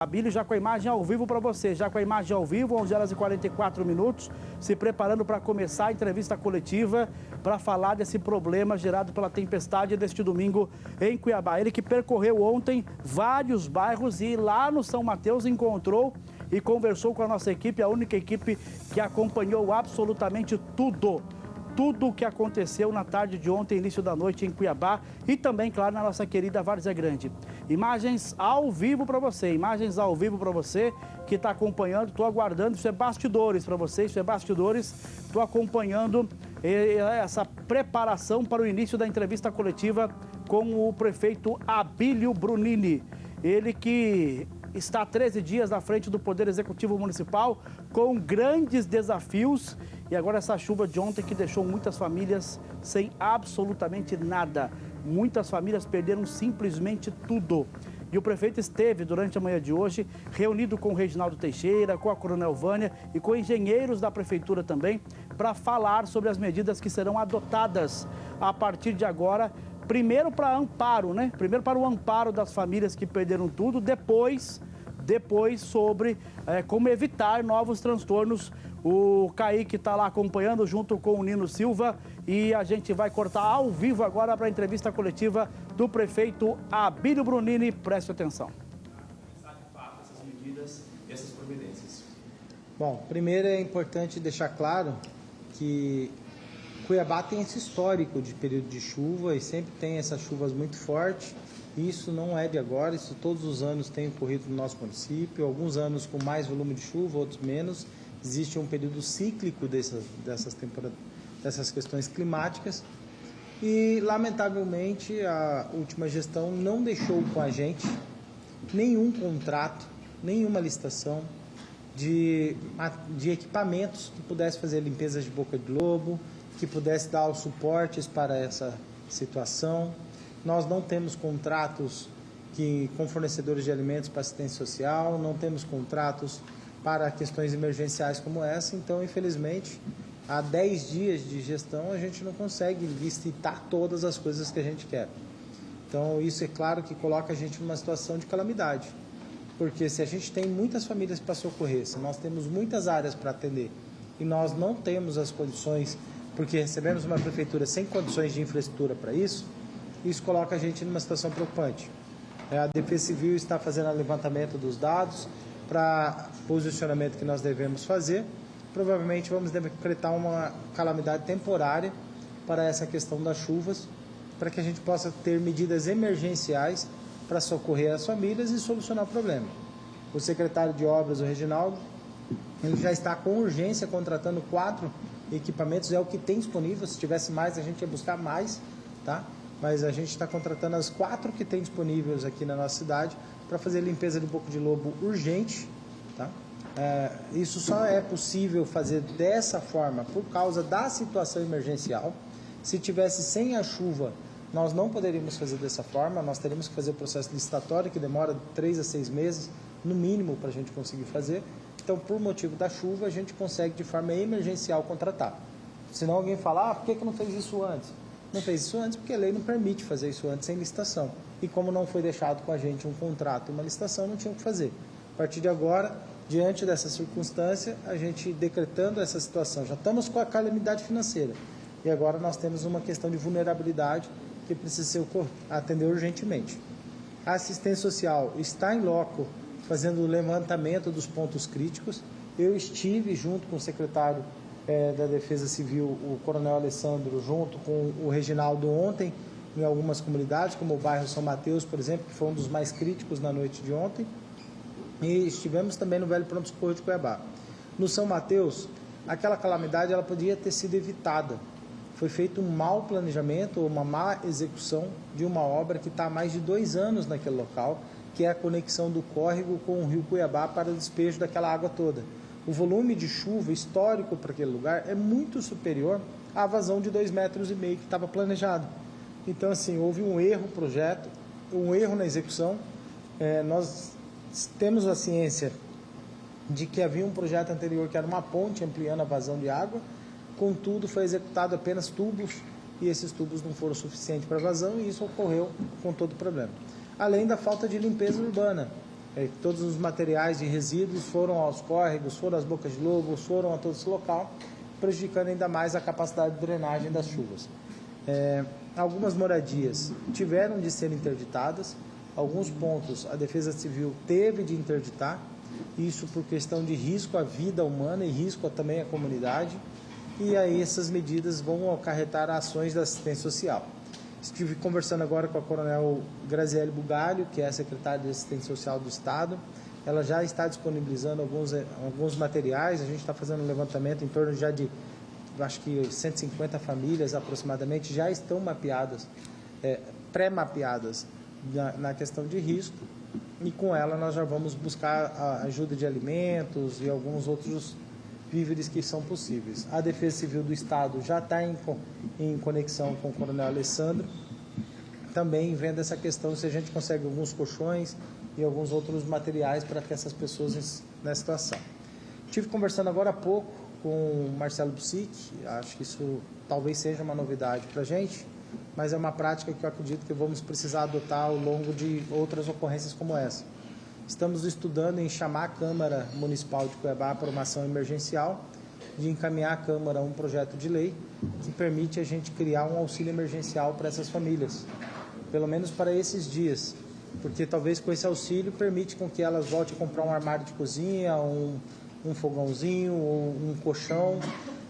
Abílio já com a imagem ao vivo para você, já com a imagem ao vivo, 11 horas e 44 minutos, se preparando para começar a entrevista coletiva para falar desse problema gerado pela tempestade deste domingo em Cuiabá. Ele que percorreu ontem vários bairros e lá no São Mateus encontrou e conversou com a nossa equipe, a única equipe que acompanhou absolutamente tudo o que aconteceu na tarde de ontem, início da noite em Cuiabá e também, claro, na nossa querida Várzea Grande. Imagens ao vivo para você, que está acompanhando, estou aguardando, isso é bastidores para você, estou acompanhando essa preparação para o início da entrevista coletiva com o prefeito Abílio Brunini. Ele que está há 13 dias na frente do Poder Executivo Municipal com grandes desafios. E agora essa chuva de ontem que deixou muitas famílias sem absolutamente nada. Muitas famílias perderam simplesmente tudo. E o prefeito esteve durante a manhã de hoje reunido com o Reginaldo Teixeira, com a Coronel Vânia e com engenheiros da prefeitura também para falar sobre as medidas que serão adotadas a partir de agora. Primeiro para amparo, né? Primeiro para o amparo das famílias que perderam tudo, depois sobre como evitar novos transtornos. O Kaique está lá acompanhando junto com o Nino Silva e a gente vai cortar ao vivo agora para a entrevista coletiva do prefeito Abílio Brunini. Preste atenção. Essas medidas e essas providências. Bom, primeiro é importante deixar claro que Cuiabá tem esse histórico de período de chuva e sempre tem essas chuvas muito fortes. Isso não é de agora, isso todos os anos tem ocorrido no nosso município, alguns anos com mais volume de chuva, outros menos. Existe um período cíclico dessas questões climáticas e, lamentavelmente, a última gestão não deixou com a gente nenhum contrato, nenhuma licitação de equipamentos que pudesse fazer limpeza de boca de lobo, que pudesse dar os suportes para essa situação. Nós não temos contratos com fornecedores de alimentos para assistência social, não temos contratos para questões emergenciais como essa, então, infelizmente, há 10 dias de gestão a gente não consegue licitar todas as coisas que a gente quer. Então, isso é claro que coloca a gente numa situação de calamidade, porque se a gente tem muitas famílias para socorrer, se nós temos muitas áreas para atender e nós não temos as condições, porque recebemos uma prefeitura sem condições de infraestrutura para isso coloca a gente numa situação preocupante. A Defesa Civil está fazendo o levantamento dos dados para posicionamento que nós devemos fazer. Provavelmente vamos decretar uma calamidade temporária para essa questão das chuvas, para que a gente possa ter medidas emergenciais para socorrer as famílias e solucionar o problema. O secretário de Obras, o Reginaldo, ele já está com urgência contratando 4 equipamentos, é o que tem disponível. Se tivesse mais, a gente ia buscar mais, tá? Mas a gente está contratando as 4 que tem disponíveis aqui na nossa cidade para fazer limpeza de boca de lobo urgente, tá? Isso só é possível fazer dessa forma por causa da situação emergencial. Se tivesse sem a chuva, nós não poderíamos fazer dessa forma, nós teríamos que fazer o processo licitatório, que demora 3 a 6 meses, no mínimo, para a gente conseguir fazer. Então, por motivo da chuva, a gente consegue de forma emergencial contratar. Senão alguém fala, por que não fez isso antes? Não fez isso antes porque a lei não permite fazer isso antes sem licitação. E como não foi deixado com a gente um contrato e uma licitação, não tinha o que fazer. A partir de agora, diante dessa circunstância, a gente decretando essa situação, já estamos com a calamidade financeira. E agora nós temos uma questão de vulnerabilidade que precisa ser atender urgentemente. A assistência social está em loco fazendo o levantamento dos pontos críticos. Eu estive junto com o secretário da Defesa Civil, o Coronel Alessandro, junto com o Reginaldo ontem, em algumas comunidades, como o bairro São Mateus, por exemplo, que foi um dos mais críticos na noite de ontem. E estivemos também no Velho Pronto Socorro de Cuiabá. No São Mateus, aquela calamidade ela podia ter sido evitada. Foi feito um mau planejamento, uma má execução de uma obra que está há mais de 2 anos naquele local, que é a conexão do córrego com o rio Cuiabá para o despejo daquela água toda. O volume de chuva histórico para aquele lugar é muito superior à vazão de 2,5 metros que estava planejado. Então, assim, houve um erro no projeto, um erro na execução. Nós temos a ciência de que havia um projeto anterior que era uma ponte ampliando a vazão de água, contudo foi executado apenas tubos e esses tubos não foram suficientes para vazão e isso ocorreu com todo o problema. Além da falta de limpeza urbana. todos os materiais de resíduos foram aos córregos, foram às bocas de lobo, foram a todo esse local, prejudicando ainda mais a capacidade de drenagem das chuvas. Algumas moradias tiveram de ser interditadas, alguns pontos a Defesa Civil teve de interditar, isso por questão de risco à vida humana e risco também à comunidade, e aí essas medidas vão acarretar ações da assistência social. Estive conversando agora com a Coronel Graziele Bugalho, que é a secretária de Assistência Social do Estado. Ela já está disponibilizando alguns materiais, a gente está fazendo um levantamento em torno já de, acho que 150 famílias aproximadamente, já estão mapeadas, pré-mapeadas na questão de risco, e com ela nós já vamos buscar a ajuda de alimentos e alguns outros víveres que são possíveis. A Defesa Civil do Estado já está em conexão com o Coronel Alessandro, também vendo essa questão se a gente consegue alguns colchões e alguns outros materiais para que essas pessoas nessa situação. Estive conversando agora há pouco com o Marcelo Busic, acho que isso talvez seja uma novidade para a gente, mas é uma prática que eu acredito que vamos precisar adotar ao longo de outras ocorrências como essa. Estamos estudando em chamar a Câmara Municipal de Cuiabá para uma ação emergencial, de encaminhar à Câmara um projeto de lei que permite a gente criar um auxílio emergencial para essas famílias, pelo menos para esses dias, porque talvez com esse auxílio permite com que elas voltem a comprar um armário de cozinha, um fogãozinho, um colchão,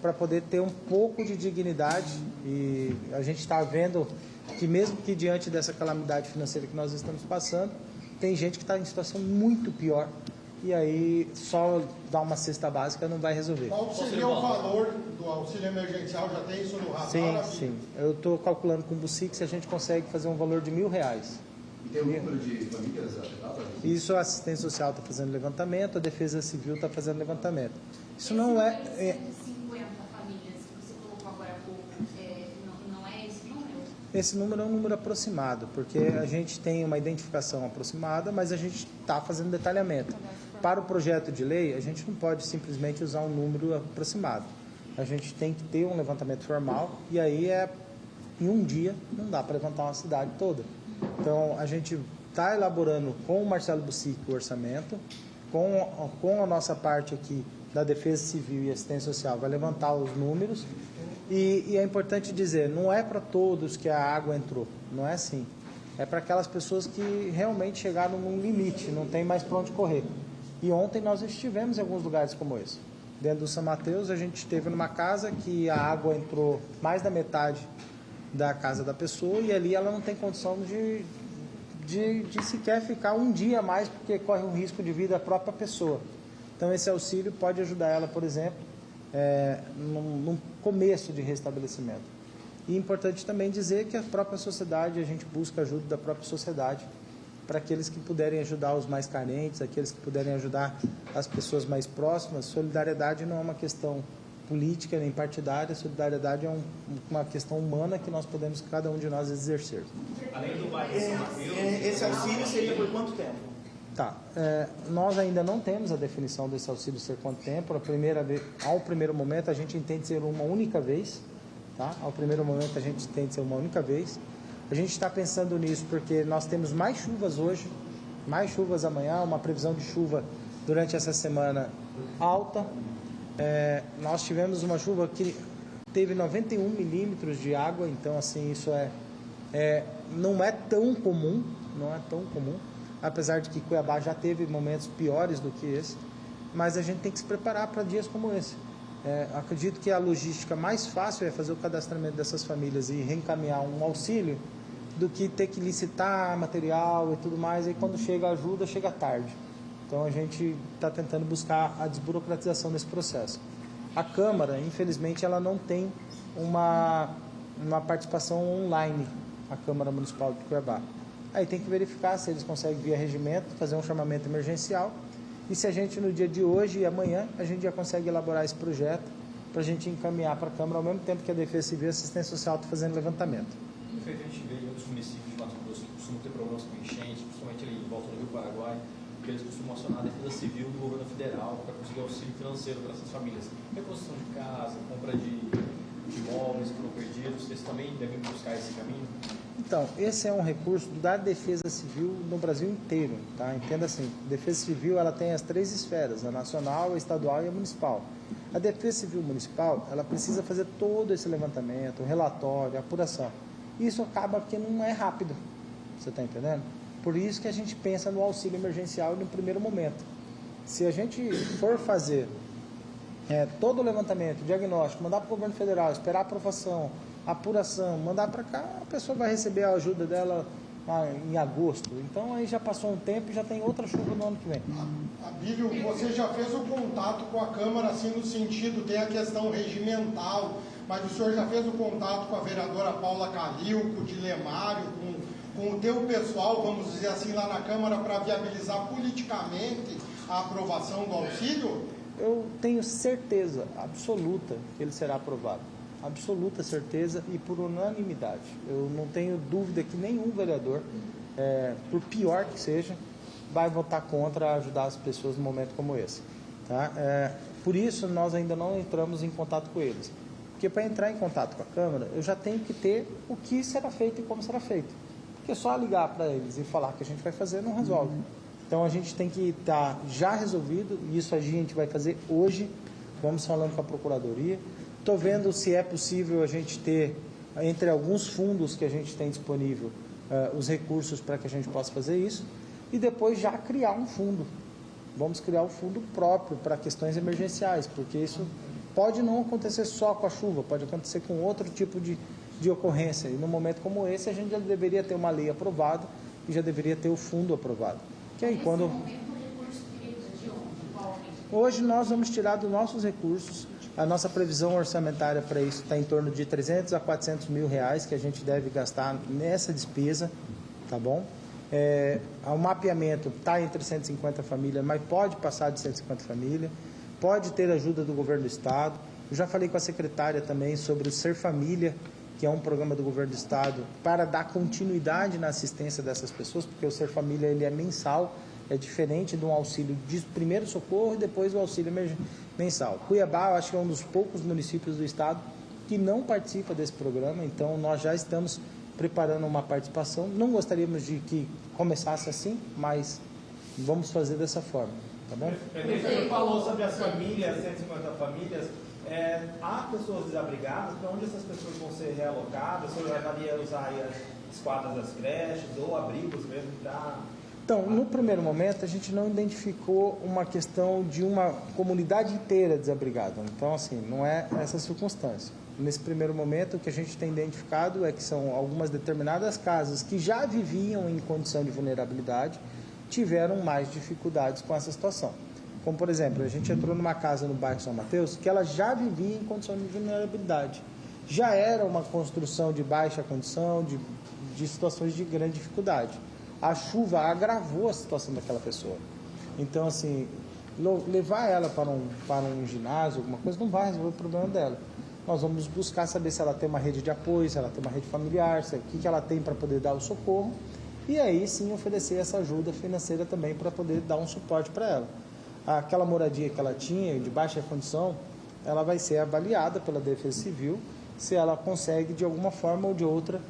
para poder ter um pouco de dignidade. E a gente está vendo que mesmo que diante dessa calamidade financeira que nós estamos passando, tem gente que está em situação muito pior, e aí só dar uma cesta básica não vai resolver. Qual seria o valor do auxílio emergencial? Já tem isso no radar? Sim. Eu estou calculando com o Busic se a gente consegue fazer um valor de R$1.000. E tem o número de famílias afetadas? Isso a assistência social está fazendo levantamento, a Defesa Civil está fazendo levantamento. Isso não é... 50 famílias que você colocou agora há pouco, não é esse número? Esse número é um número aproximado, porque a gente tem uma identificação aproximada, mas a gente está fazendo detalhamento. Para o projeto de lei, a gente não pode simplesmente usar um número aproximado. A gente tem que ter um levantamento formal, e aí em um dia não dá para levantar uma cidade toda. Então, a gente está elaborando com o Marcelo Busic o orçamento, com a nossa parte aqui da Defesa Civil e Assistência Social, vai levantar os números, e é importante dizer, não é para todos que a água entrou, não é assim. É para aquelas pessoas que realmente chegaram num limite, não tem mais para onde correr. E ontem nós estivemos em alguns lugares como esse. Dentro do São Mateus, a gente esteve numa casa que a água entrou mais da metade da casa da pessoa, e ali ela não tem condição de sequer ficar um dia a mais, porque corre um risco de vida a própria pessoa. Então esse auxílio pode ajudar ela, por exemplo, num começo de restabelecimento. E é importante também dizer que a própria sociedade, a gente busca ajuda da própria sociedade para aqueles que puderem ajudar os mais carentes, aqueles que puderem ajudar as pessoas mais próximas. Solidariedade não é uma questão política nem partidária, solidariedade é uma questão humana que nós podemos, cada um de nós, exercer. Além do bairro de São Mateus... Esse auxílio seria por quanto tempo? Tá. Nós ainda não temos a definição desse auxílio ser quanto tempo. Ao primeiro momento, a gente entende ser uma única vez. Tá? Ao primeiro momento, a gente entende ser uma única vez. A gente está pensando nisso porque nós temos mais chuvas hoje, mais chuvas amanhã, uma previsão de chuva durante essa semana alta. Nós tivemos uma chuva que teve 91 milímetros de água, então assim, isso não é tão comum, apesar de que Cuiabá já teve momentos piores do que esse, mas a gente tem que se preparar para dias como esse. Acredito que a logística mais fácil é fazer o cadastramento dessas famílias e reencaminhar um auxílio do que ter que licitar material e tudo mais, e quando chega a ajuda, chega tarde. Então a gente está tentando buscar a desburocratização desse processo. A Câmara, infelizmente, ela não tem uma participação online, a Câmara Municipal de Cuiabá. Aí tem que verificar se eles conseguem via regimento, fazer um chamamento emergencial, e se a gente no dia de hoje e amanhã, a gente já consegue elaborar esse projeto para a gente encaminhar para a Câmara ao mesmo tempo que a Defesa Civil e a Assistência Social está fazendo levantamento. A gente vê em outros municípios de Mato Grosso que costumam ter problemas com enchentes, principalmente ali em volta do Rio Paraguai, que eles costumam acionar a Defesa Civil do governo federal para conseguir auxílio financeiro para essas famílias. Reconstrução de casa, compra de imóveis que foram perdidos, vocês também devem buscar esse caminho? Então, esse é um recurso da Defesa Civil no Brasil inteiro, tá? Entenda assim, a Defesa Civil ela tem as 3 esferas, a nacional, a estadual e a municipal. A Defesa Civil Municipal, ela precisa fazer todo esse levantamento, relatório, apuração. Isso acaba que não é rápido, você está entendendo? Por isso que a gente pensa no auxílio emergencial no primeiro momento. Se a gente for fazer todo o levantamento, diagnóstico, mandar para o governo federal, esperar a aprovação, apuração, mandar para cá, a pessoa vai receber a ajuda dela em agosto. Então aí já passou um tempo e já tem outra chuva no ano que vem. Abílio, você já fez o contato com a Câmara, assim, no sentido, tem a questão regimental, mas o senhor já fez o contato com a vereadora Paula Calil, com o Dilemário, com o teu pessoal, vamos dizer assim, lá na Câmara, para viabilizar politicamente a aprovação do auxílio? Eu tenho certeza absoluta que ele será aprovado. Absoluta certeza e por unanimidade. Eu não tenho dúvida que nenhum vereador, por pior que seja, vai votar contra ajudar as pessoas num momento como esse. Tá? Por isso, nós ainda não entramos em contato com eles. Porque para entrar em contato com a Câmara, eu já tenho que ter o que será feito e como será feito. Porque só ligar para eles e falar que a gente vai fazer não resolve. Então, a gente tem que estar já resolvido, e isso a gente vai fazer hoje. Vamos falando com a Procuradoria. Estou vendo se é possível a gente ter, entre alguns fundos que a gente tem disponível, os recursos para que a gente possa fazer isso. E depois já criar um fundo. Vamos criar um fundo próprio para questões emergenciais, porque isso pode não acontecer só com a chuva, pode acontecer com outro tipo de ocorrência. E num momento como esse, a gente já deveria ter uma lei aprovada e já deveria ter o fundo aprovado. Que aí, quando... Nesse momento, o recurso de onde? Hoje nós vamos tirar dos nossos recursos. A nossa previsão orçamentária para isso está em torno de 300 a 400 mil reais que a gente deve gastar nessa despesa, tá bom? O mapeamento está entre 150 famílias, mas pode passar de 150 famílias, pode ter ajuda do governo do estado. Eu já falei com a secretária também sobre o Ser Família, que é um programa do governo do estado para dar continuidade na assistência dessas pessoas, porque o Ser Família ele é mensal, é diferente de um auxílio de primeiro socorro e depois o auxílio mensal. Cuiabá, eu acho que é um dos poucos municípios do estado que não participa desse programa, então nós já estamos preparando uma participação. Não gostaríamos de que começasse assim, mas vamos fazer dessa forma, tá bom? Você falou sobre as famílias, 150 famílias. Há pessoas desabrigadas, para onde essas pessoas vão ser realocadas? Você avalia usar aí as quadras das creches ou abrigos mesmo para... Então, no primeiro momento, a gente não identificou uma questão de uma comunidade inteira desabrigada. Então, assim, não é essa circunstância. Nesse primeiro momento, o que a gente tem identificado é que são algumas determinadas casas que já viviam em condição de vulnerabilidade, tiveram mais dificuldades com essa situação. Como, por exemplo, a gente entrou numa casa no bairro São Mateus que ela já vivia em condição de vulnerabilidade. Já era uma construção de baixa condição, de situações de grande dificuldade. A chuva agravou a situação daquela pessoa. Então, assim, levar ela para um ginásio, alguma coisa, não vai resolver o problema dela. Nós vamos buscar saber se ela tem uma rede de apoio, se ela tem uma rede familiar, o que ela tem para poder dar o socorro, e aí sim oferecer essa ajuda financeira também para poder dar um suporte para ela. Aquela moradia que ela tinha, de baixa condição, ela vai ser avaliada pela Defesa Civil, se ela consegue, de alguma forma ou de outra,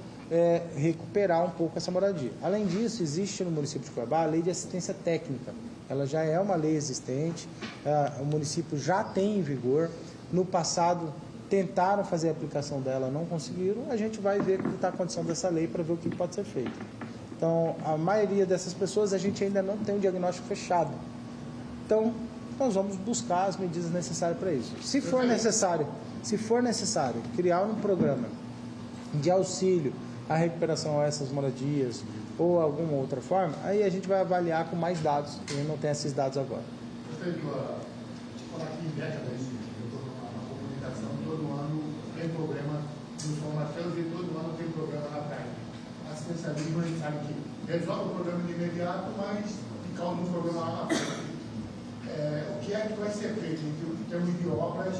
recuperar um pouco essa moradia. Além disso, existe no município de Cuiabá a lei de assistência técnica. Ela já é uma lei existente, o município já tem em vigor. No passado, tentaram fazer a aplicação dela, não conseguiram. A gente vai ver o que está acontecendo dessa lei para ver o que pode ser feito. Então, a maioria dessas pessoas, a gente ainda não tem um diagnóstico fechado. Então, nós vamos buscar as medidas necessárias para isso. Se for necessário criar um programa de auxílio à recuperação a essas moradias ou alguma outra forma, aí a gente vai avaliar com mais dados, e não tem esses dados agora. Prefeito, falar aqui em décadas, eu estou na comunicação, todo ano tem problema no São Mateus e todo ano tem problema na praia. A especialismo, a gente sabe que resolve o problema de imediato, mas causa um problema lá na frente. O que é que vai ser feito em termos de obras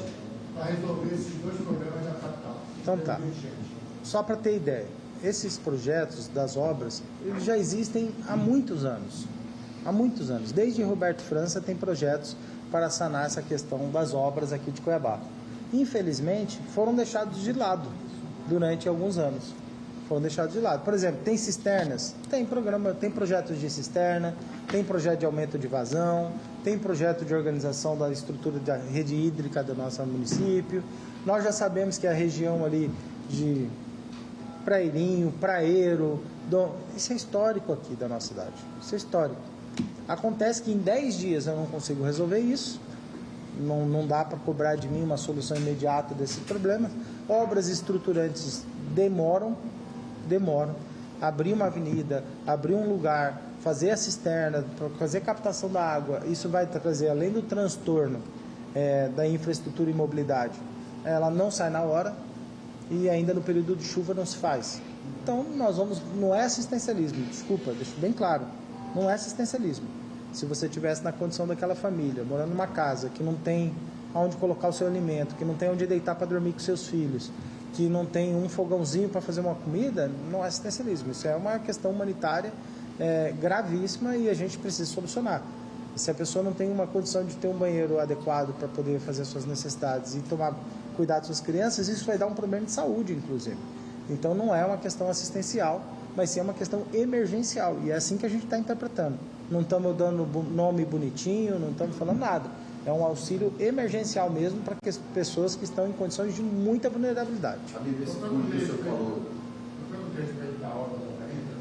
para resolver esses dois problemas da capital? Então tá. Só para ter ideia, esses projetos das obras, eles já existem há muitos anos. Há muitos anos. Desde Roberto França tem projetos para sanar essa questão das obras aqui de Cuiabá. Infelizmente, foram deixados de lado durante alguns anos. foram deixados de lado. Por exemplo, tem cisternas? Tem programa, tem projetos de cisterna, tem projeto de aumento de vazão, tem projeto de organização da estrutura da rede hídrica do nosso município. Nós já sabemos que a região ali de Praeirinho, Praeiro, isso é histórico aqui da nossa cidade. Isso é histórico. Acontece que em 10 dias eu não consigo resolver isso. Não dá para cobrar de mim uma solução imediata desse problema. Obras estruturantes demoram. Abrir uma avenida, abrir um lugar, fazer a cisterna, fazer captação da água, isso vai trazer, além do transtorno da infraestrutura e mobilidade, ela não sai na hora e ainda no período de chuva não se faz. Então, não é assistencialismo, desculpa, deixo bem claro, não é assistencialismo. Se você estivesse na condição daquela família, morando numa casa que não tem onde colocar o seu alimento, que não tem onde deitar para dormir com seus filhos, que não tem um fogãozinho para fazer uma comida, não é assistencialismo. Isso é uma questão humanitária gravíssima e a gente precisa solucionar. E se a pessoa não tem uma condição de ter um banheiro adequado para poder fazer suas necessidades e cuidar de suas crianças, isso vai dar um problema de saúde, inclusive. Então não é uma questão assistencial, mas sim uma questão emergencial. E é assim que a gente está interpretando. Não estamos dando nome bonitinho, não estamos falando nada. É um auxílio emergencial mesmo para as pessoas que estão em condições de muita vulnerabilidade. A Bíblia, esse ponto que o senhor falou. Eu perguntei a respeito da obra da Caída,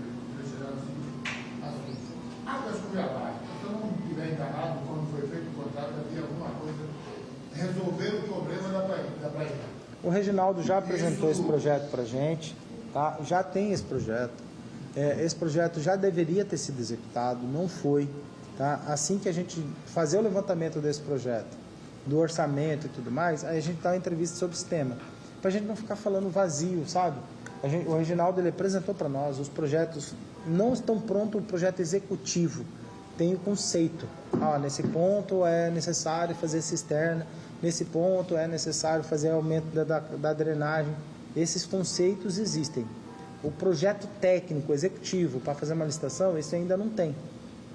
assim, Águas Cuiabá, se eu não estiver enganado, quando foi feito o contrato, havia alguma coisa, resolver o problema da Praia. O Reginaldo já apresentou esse projeto para a gente, tá? Já tem esse projeto. Esse projeto já deveria ter sido executado, não foi. Tá? Assim que a gente fazer o levantamento desse projeto, do orçamento e tudo mais, aí a gente dá uma entrevista sobre o sistema, para a gente não ficar falando vazio, sabe? O Reginaldo ele apresentou para nós, os projetos não estão prontos, o projeto executivo tem o conceito. Nesse ponto é necessário fazer cisterna, nesse ponto é necessário fazer aumento da drenagem. Esses conceitos existem. O projeto técnico, executivo, para fazer uma licitação, esse ainda não tem.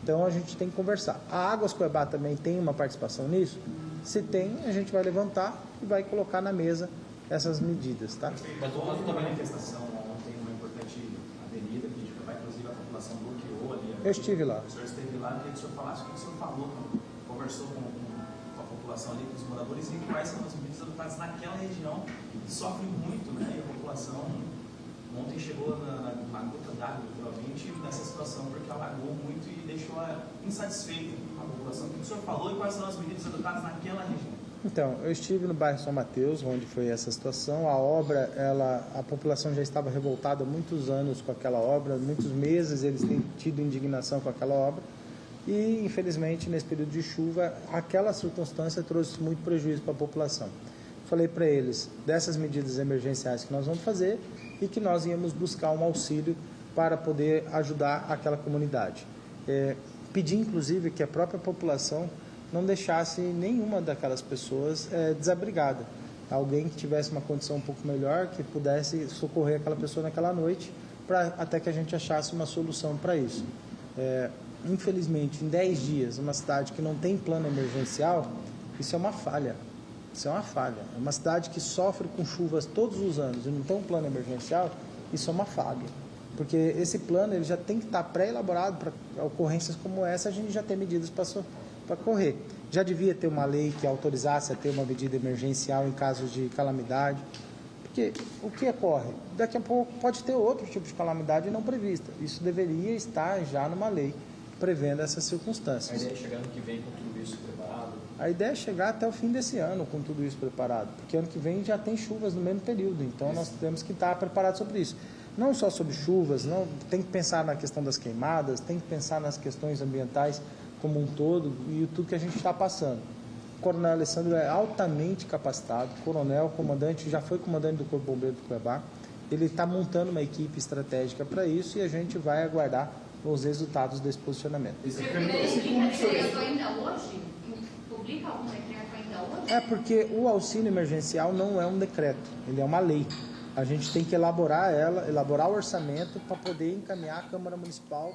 Então a gente tem que conversar. A Águas Cuiabá também tem uma participação nisso? Se tem, a gente vai levantar e vai colocar na mesa essas medidas, tá? Mas o caso da manifestação, ontem uma importante avenida que inclusive a população bloqueou ali. Eu estive lá. O senhor esteve lá, queria que o senhor falasse o que o senhor falou, conversou com a população ali, com os moradores, e quais são as medidas adotadas naquela região que sofre muito, né? E a população ontem chegou na gota d'água, literalmente, nessa situação, porque alagou muito e deixou insatisfeita a população. O que o senhor falou e quais são as medidas adotadas naquela região? Então, eu estive no bairro São Mateus, onde foi essa situação. A obra, a população já estava revoltada há muitos anos com aquela obra, muitos meses eles têm tido indignação com aquela obra. E, infelizmente, nesse período de chuva, aquela circunstância trouxe muito prejuízo para a população. Falei para eles dessas medidas emergenciais que nós vamos fazer e que nós íamos buscar um auxílio para poder ajudar aquela comunidade. Pedi, inclusive, que a própria população não deixasse nenhuma daquelas pessoas desabrigada. Alguém que tivesse uma condição um pouco melhor, que pudesse socorrer aquela pessoa naquela noite, até que a gente achasse uma solução para isso. Infelizmente, em 10 dias, uma cidade que não tem plano emergencial, isso é uma falha. Isso é uma falha. É uma cidade que sofre com chuvas todos os anos e não tem um plano emergencial, isso é uma falha. Porque esse plano ele já tem que estar pré-elaborado para ocorrências como essa, a gente já tem medidas para correr. Já devia ter uma lei que autorizasse a ter uma medida emergencial em casos de calamidade. Porque o que ocorre? Daqui a pouco pode ter outro tipo de calamidade não prevista. Isso deveria estar já numa lei prevendo essas circunstâncias. A ideia é chegar ano que vem com tudo isso preparado? A ideia é chegar até o fim desse ano com tudo isso preparado, porque ano que vem já tem chuvas no mesmo período, então nós temos que estar preparados sobre isso. Não só sobre chuvas, tem que pensar na questão das queimadas, tem que pensar nas questões ambientais como um todo e tudo que a gente está passando. O Coronel Alessandro é altamente capacitado, coronel, comandante, já foi comandante do Corpo Bombeiro do Cuiabá, ele está montando uma equipe estratégica para isso e a gente vai aguardar os resultados desse posicionamento. Esse decreto ainda hoje? Publica algum decreto ainda hoje? É porque o auxílio emergencial não é um decreto, ele é uma lei. A gente tem que elaborar o orçamento para poder encaminhar à Câmara Municipal